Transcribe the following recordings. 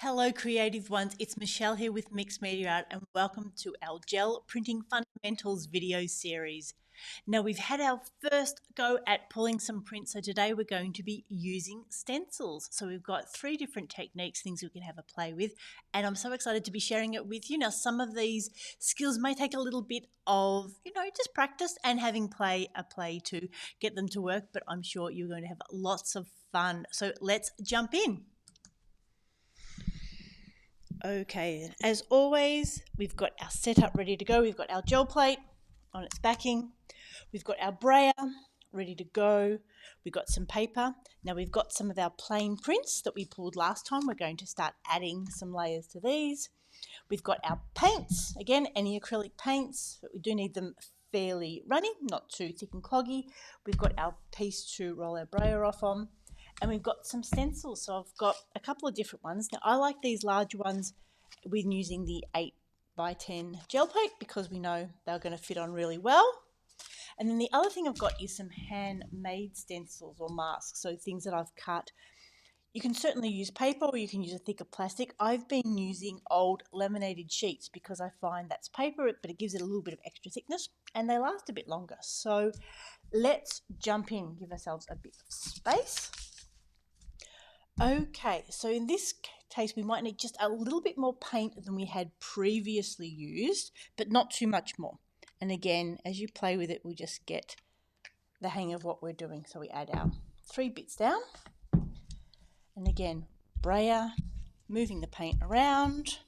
Hello creative ones, it's Michelle here with Mixed Media Art and welcome to our Gel Printing Fundamentals video series. Now we've had our first go at pulling some prints, so today we're going to be using stencils. So we've got 3 different techniques, things we can have a play with, and I'm so excited to be sharing it with you. Now some of these skills may take a little bit of, just practice and having a play to get them to work, but I'm sure you're going to have lots of fun. So let's jump in. Okay, as always, we've got our setup ready to go. We've got our gel plate on its backing. We've got our brayer ready to go. We've got some paper. Now we've got some of our plain prints that we pulled last time. We're going to start adding some layers to these. We've got our paints. Again, any acrylic paints, but we do need them fairly runny, not too thick and cloggy. We've got our piece to roll our brayer off on. And we've got some stencils, so I've got a couple of different ones. Now I like these large ones with using the 8x10 gel plate because we know they're going to fit on really well. And then the other thing I've got is some handmade stencils or masks, so things that I've cut. You can certainly use paper or you can use a thicker plastic. I've been using old laminated sheets because I find that's paper, but it gives it a little bit of extra thickness and they last a bit longer. So let's jump in, give ourselves a bit of space. Okay, so in this case we might need just a little bit more paint than we had previously used, but not too much more. And again, as you play with it, we'll just get the hang of what we're doing. So we add our 3 bits down. And again, brayer, moving the paint around.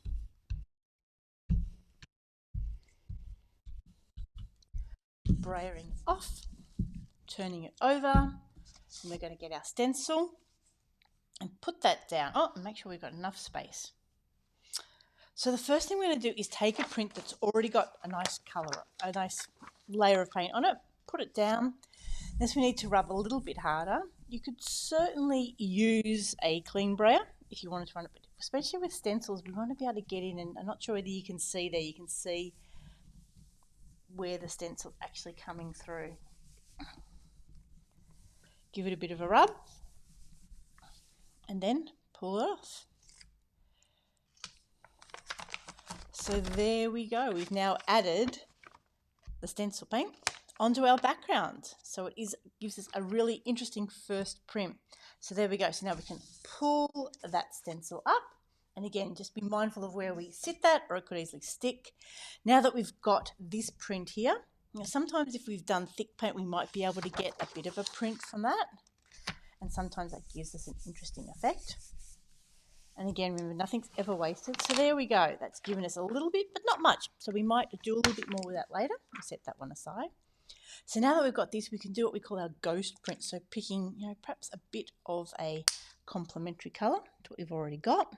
Brayering off, turning it over, and we're going to get our stencil and put that down. Oh, and make sure we've got enough space. So the first thing we're going to do is take a print that's already got a nice colour, a nice layer of paint on it, put it down. This we need to rub a little bit harder. You could certainly use a clean brayer if you wanted to run it, but especially with stencils, we want to be able to get in, and I'm not sure whether you can see there, you can see where the stencil's actually coming through. Give it a bit of a rub and then pull it off. So there we go. We've now added the stencil paint onto our background. So it gives us a really interesting first print. So there we go. So now we can pull that stencil up. And again, just be mindful of where we sit that, or it could easily stick. Now that we've got this print here, sometimes if we've done thick paint, we might be able to get a bit of a print from that. And sometimes that gives us an interesting effect. And again, remember, nothing's ever wasted. So there we go. That's given us a little bit, but not much. So we might do a little bit more with that later. We'll set that one aside. So now that we've got this, we can do what we call our ghost print. So picking, perhaps a bit of a complementary colour to what we've already got.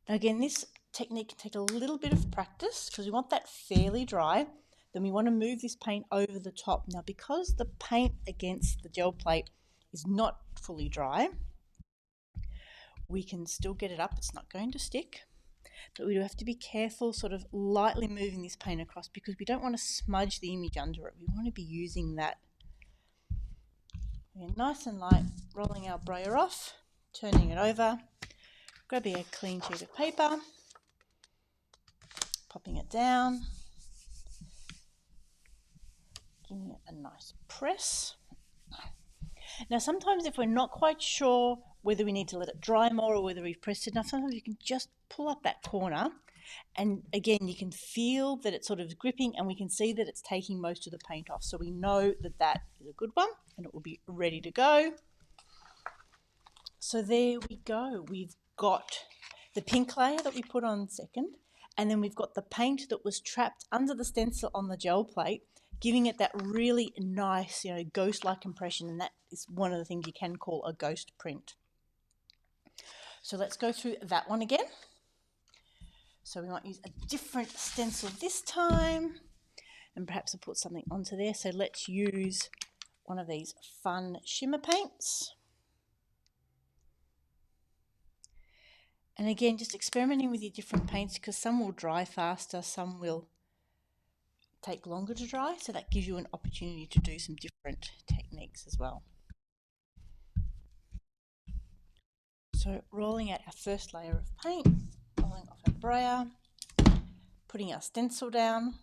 Now again, this technique can take a little bit of practice because we want that fairly dry. Then we want to move this paint over the top. Now because the paint against the gel plate is not fully dry, we can still get it up. It's not going to stick, but we do have to be careful sort of lightly moving this paint across because we don't want to smudge the image under it. We want to be using that. Again, nice and light, rolling our brayer off, turning it over, grabbing a clean sheet of paper, popping it down, giving it a nice press. Now sometimes if we're not quite sure whether we need to let it dry more or whether we've pressed it enough, sometimes you can just pull up that corner and again you can feel that it's sort of gripping and we can see that it's taking most of the paint off. So we know that that is a good one and it will be ready to go. So there we go. We've got the pink layer that we put on second, and then we've got the paint that was trapped under the stencil on the gel plate, giving it that really nice, ghost-like impression, and that is one of the things you can call a ghost print. So let's go through that one again. So we might use a different stencil this time, and perhaps I'll put something onto there. So let's use one of these fun shimmer paints. And again, just experimenting with your different paints because some will dry faster, some will take longer to dry. So that gives you an opportunity to do some different techniques as well. So rolling out our first layer of paint, rolling off our brayer, putting our stencil down,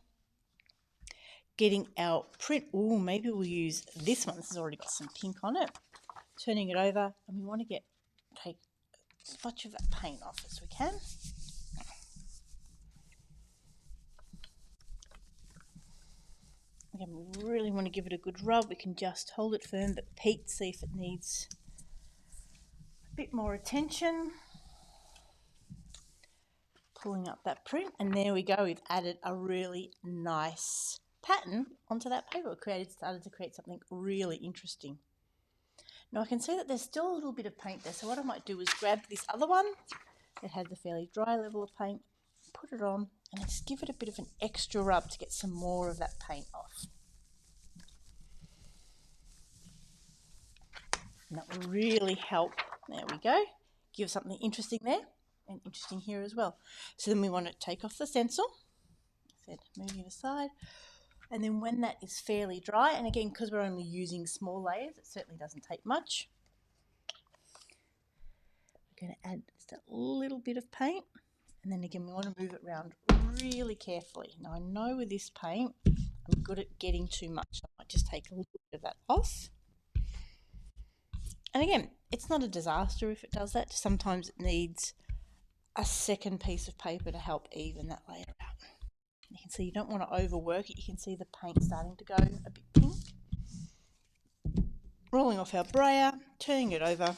getting our print. Oh, maybe we'll use this one. This has already got some pink on it. Turning it over, and we want to take as much of that paint off as we can. Again, we really want to give it a good rub. We can just hold it firm, but peek, see if it needs a bit more attention. Pulling up that print, and there we go. We've added a really nice pattern onto that paper. Started to create something really interesting. Now I can see that there's still a little bit of paint there, so what I might do is grab this other one that has a fairly dry level of paint, put it on, and just give it a bit of an extra rub to get some more of that paint off. And that will really help. There we go. Give something interesting there and interesting here as well. So then we want to take off the stencil. I said moving it aside. And then when that is fairly dry, and again, because we're only using small layers, it certainly doesn't take much. We're going to add just a little bit of paint. And then again, we want to move it around really carefully. Now I know with this paint, I'm good at getting too much. I might just take a little bit of that off. And again, it's not a disaster if it does that. Sometimes it needs a second piece of paper to help even that layer out. You can see you don't want to overwork it. You can see the paint starting to go a bit pink. Rolling off our brayer, turning it over,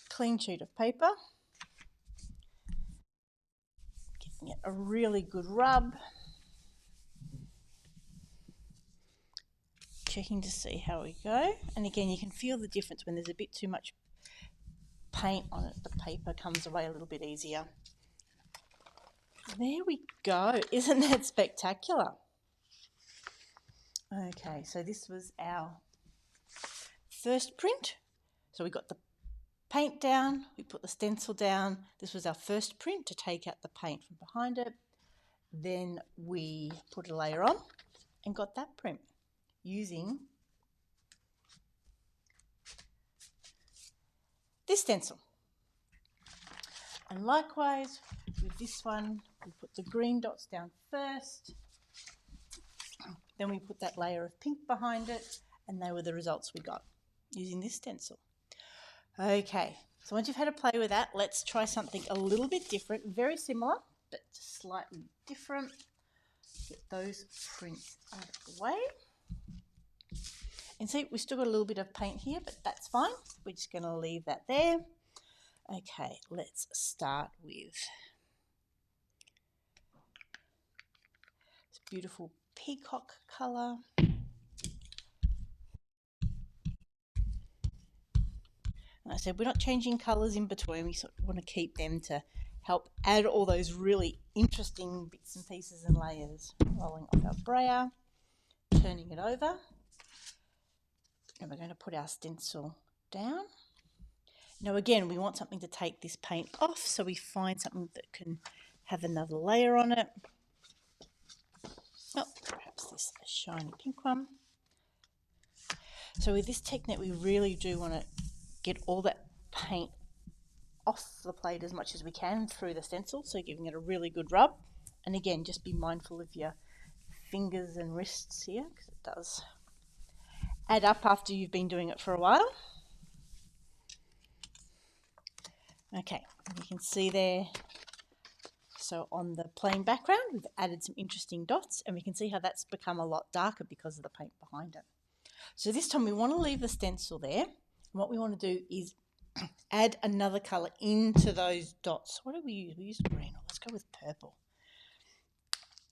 clean sheet of paper. Giving it a really good rub. Checking to see how we go. And again, you can feel the difference when there's a bit too much paint on it. The paper comes away a little bit easier. There we go. Isn't that spectacular? Okay, so this was our first print. So we got the paint down, we put the stencil down. This was our first print to take out the paint from behind it. Then we put a layer on and got that print using this stencil. And likewise with this one, we put the green dots down first, then we put that layer of pink behind it, and they were the results we got using this stencil. Okay, so once you've had a play with that, let's try something a little bit different, very similar, but slightly different. Get those prints out of the way. And see, we've still got a little bit of paint here, but that's fine. We're just going to leave that there. Okay, let's start with this beautiful peacock colour. Like I said, we're not changing colours in between. We sort of want to keep them to help add all those really interesting bits and pieces and layers. Rolling off our brayer, turning it over. And we're going to put our stencil down. Now again, we want something to take this paint off, so we find something that can have another layer on it. Oh, perhaps this shiny pink one. So with this technique, we really do want to get all that paint off the plate as much as we can through the stencil, so giving it a really good rub. And again, just be mindful of your fingers and wrists here, because it does add up after you've been doing it for a while. Okay, you can see there, so on the plain background, we've added some interesting dots, and we can see how that's become a lot darker because of the paint behind it. So this time we want to leave the stencil there, and what we want to do is add another colour into those dots. What did we use? We used green. Let's go with purple.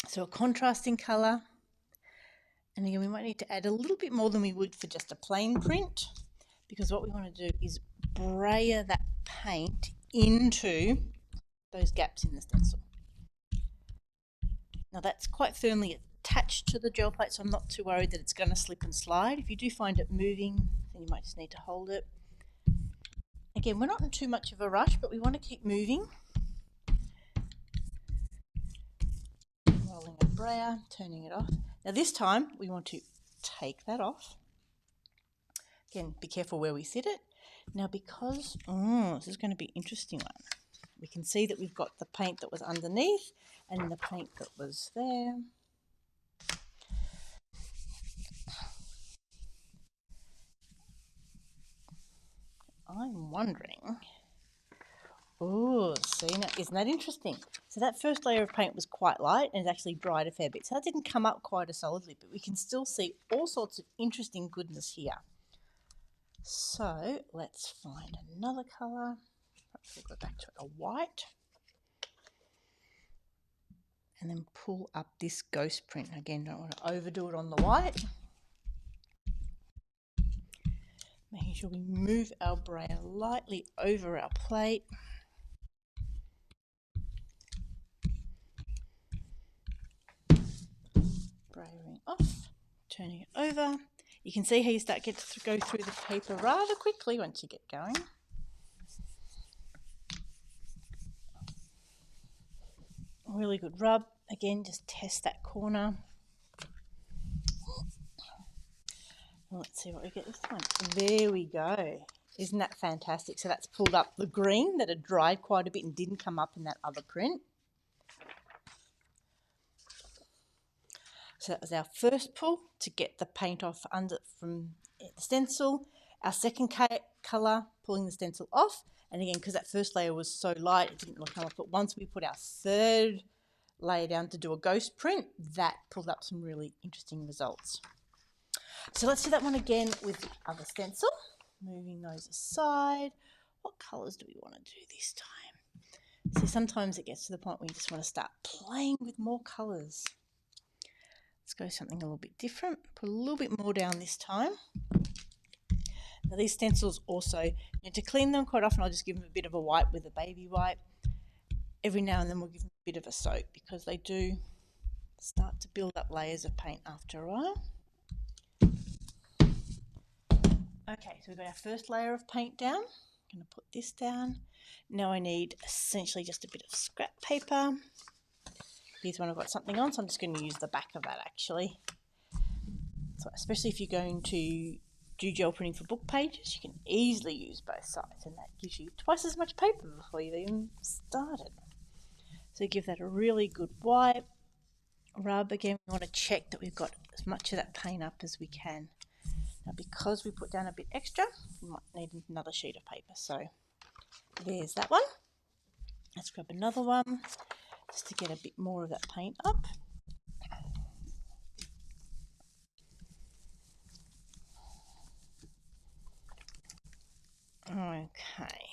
So a contrasting colour, and again we might need to add a little bit more than we would for just a plain print, because what we want to do is brayer that paint into those gaps in the stencil. Now that's quite firmly attached to the gel plate, so I'm not too worried that it's going to slip and slide. If you do find it moving, then you might just need to hold it. Again, we're not in too much of a rush, but we want to keep moving. Rolling a brayer, turning it off. Now this time we want to take that off. Again, be careful where we sit it. Now because, this is going to be an interesting one. We can see that we've got the paint that was underneath and the paint that was there. I'm wondering, see, now isn't that interesting? So that first layer of paint was quite light and it actually dried a fair bit. So that didn't come up quite as solidly, but we can still see all sorts of interesting goodness here. So let's find another colour. Perhaps we'll go back to a white. And then pull up this ghost print. Again, don't want to overdo it on the white. Making sure we move our brayer lightly over our plate. Brayering off, turning it over. You can see how you start to go through the paper rather quickly once you get going. Really good rub. Again, just test that corner. Let's see what we get this time. There we go. Isn't that fantastic? So that's pulled up the green that had dried quite a bit and didn't come up in that other print. So that was our first pull to get the paint off from the stencil. Our second colour, pulling the stencil off. And again, because that first layer was so light, it didn't really come off. But once we put our third layer down to do a ghost print, that pulled up some really interesting results. So let's do that one again with the other stencil. Moving those aside. What colours do we want to do this time? So sometimes it gets to the point where you just want to start playing with more colours. Let's go something a little bit different. Put a little bit more down this time. Now these stencils also, to clean them quite often, I'll just give them a bit of a wipe with a baby wipe. Every now and then we'll give them a bit of a soak because they do start to build up layers of paint after a while. Okay, so we've got our first layer of paint down. I'm going to put this down. Now I need essentially just a bit of scrap paper. Here's one I've got something on, so I'm just going to use the back of that actually. So especially if you're going to do gel printing for book pages, you can easily use both sides and that gives you twice as much paper before you've even started. So give that a really good wipe. Rub again, we want to check that we've got as much of that paint up as we can. Now because we put down a bit extra, we might need another sheet of paper. So there's that one. Let's grab another one just to get a bit more of that paint up. Okay.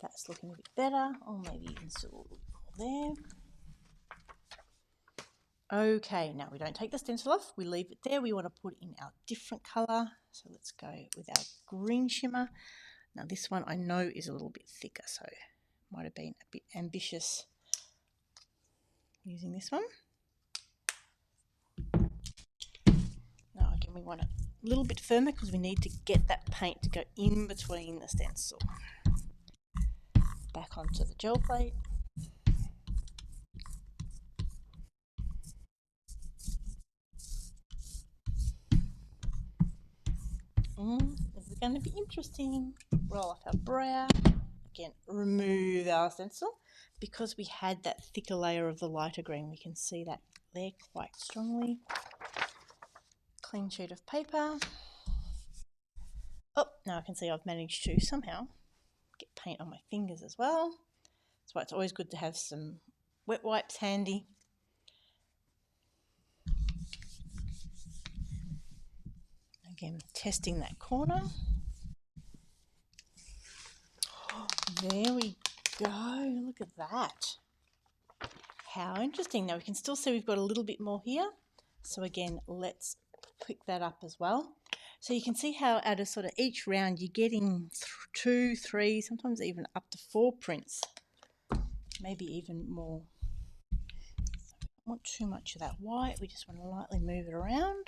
That's looking a bit better, or maybe even still a little bit more there. Okay, now we don't take the stencil off, we leave it there. We want to put in our different colour. So let's go with our green shimmer. Now this one I know is a little bit thicker, so it might have been a bit ambitious using this one. Now again we want it a little bit firmer because we need to get that paint to go in between the stencil. Back onto the gel plate. This is going to be interesting. Roll off our brayer. Again, remove our stencil. Because we had that thicker layer of the lighter green, we can see that there quite strongly. Clean sheet of paper. Oh, now I can see I've managed to somehow get paint on my fingers as well. That's why it's always good to have some wet wipes handy. Again, testing that corner. Oh, there we go. Look at that. How interesting. Now we can still see we've got a little bit more here. So again, let's pick that up as well. So you can see how out of sort of each round you're getting 2, 3, sometimes even up to 4 prints. Maybe even more. So we don't want too much of that white. We just want to lightly move it around.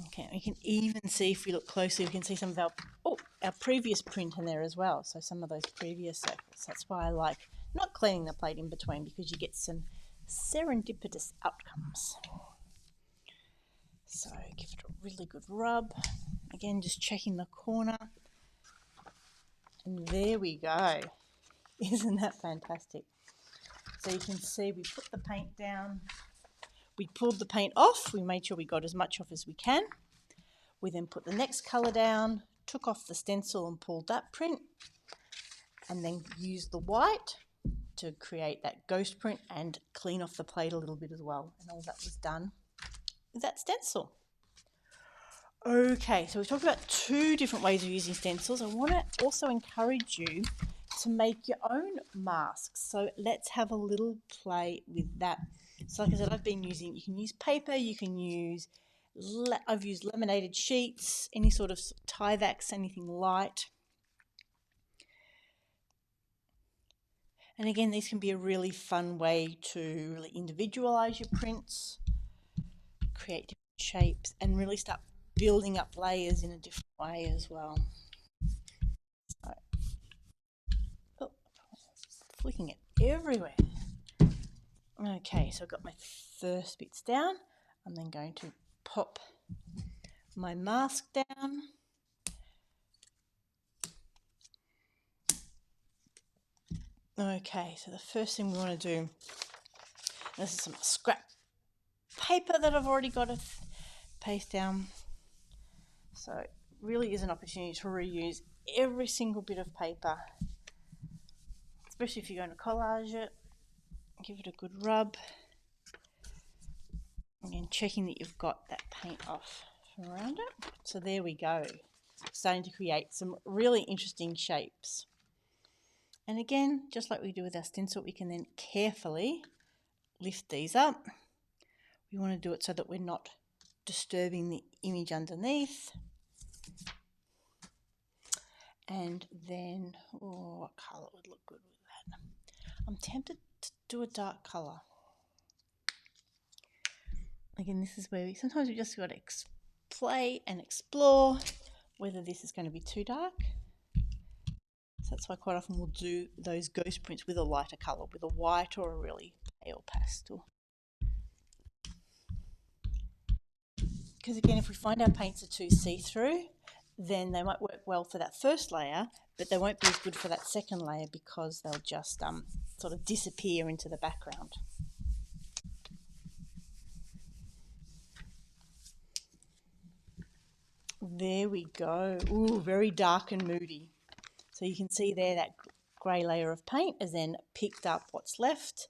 Okay, we can even see, if we look closely, we can see some of our our previous print in there as well. So some of those previous circles. That's why I like not cleaning the plate in between, because you get some serendipitous outcomes. So give it a really good rub. Again, just checking the corner. And there we go. Isn't that fantastic? So you can see we put the paint down. We pulled the paint off. We made sure we got as much off as we can. We then put the next colour down, took off the stencil and pulled that print, and then used the white to create that ghost print and clean off the plate a little bit as well. And all that was done with that stencil. Okay, so we've talked about 2 different ways of using stencils. I want to also encourage you to make your own masks. So let's have a little play with that. So like I said, I've been using, you can use paper, you can use, I've used laminated sheets, any sort of Tyvek, anything light. And again, these can be a really fun way to really individualize your prints, create different shapes, and really start building up layers in a different way as well. So, oh, flicking it everywhere. Okay, so I've got my first bits down. I'm then going to pop my mask down. Okay, so the first thing we want to do, this is some scrap paper that I've already got to paste down. So it really is an opportunity to reuse every single bit of paper, especially if you're going to collage it. Give it a good rub. Again, checking that you've got that paint off from around it. So there we go. Starting to create some really interesting shapes. And again, just like we do with our stencil, we can then carefully lift these up. We want to do it so that we're not disturbing the image underneath. And then, oh, what colour would look good with that? I'm tempted to do a dark colour. Again, this is where sometimes we just got to play and explore whether this is going to be too dark. So that's why quite often we'll do those ghost prints with a lighter colour, with a white or a really pale pastel. Because again, if we find our paints are too see-through, then they might work well for that first layer, but they won't be as good for that second layer because they'll just sort of disappear into the background. There we go. Ooh, very dark and moody. So you can see there that grey layer of paint has then picked up what's left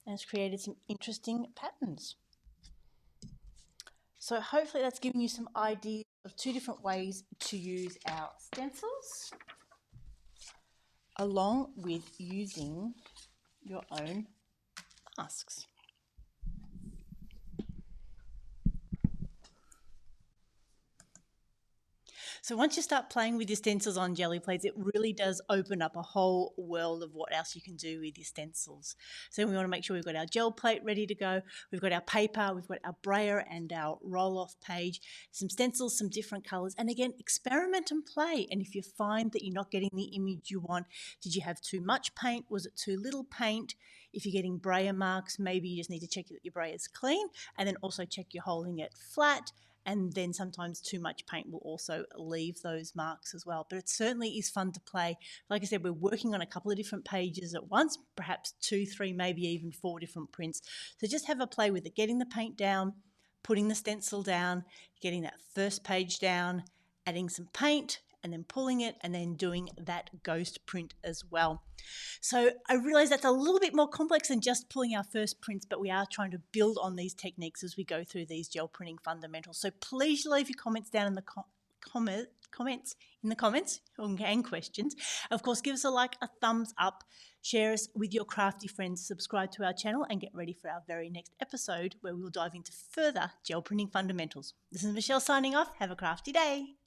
and has created some interesting patterns. So hopefully that's given you some ideas of 2 different ways to use our stencils, along with using your own masks. So once you start playing with your stencils on jelly plates, it really does open up a whole world of what else you can do with your stencils. So we want to make sure we've got our gel plate ready to go. We've got our paper, we've got our brayer and our roll-off page, some stencils, some different colours. And again, experiment and play. And if you find that you're not getting the image you want, did you have too much paint? Was it too little paint? If you're getting brayer marks, maybe you just need to check that your brayer is clean, and then also check you're holding it flat. And then sometimes too much paint will also leave those marks as well. But it certainly is fun to play. Like I said, we're working on a couple of different pages at once, perhaps 2, 3, maybe even 4 different prints. So just have a play with it, getting the paint down, putting the stencil down, getting that first page down, adding some paint, and then pulling it, and then doing that ghost print as well. So I realise that's a little bit more complex than just pulling our first prints, but we are trying to build on these techniques as we go through these gel printing fundamentals. So please leave your comments down in the comments and questions. Of course, give us a like, a thumbs up, share us with your crafty friends, subscribe to our channel, and get ready for our very next episode where we will dive into further gel printing fundamentals. This is Michelle signing off. Have a crafty day.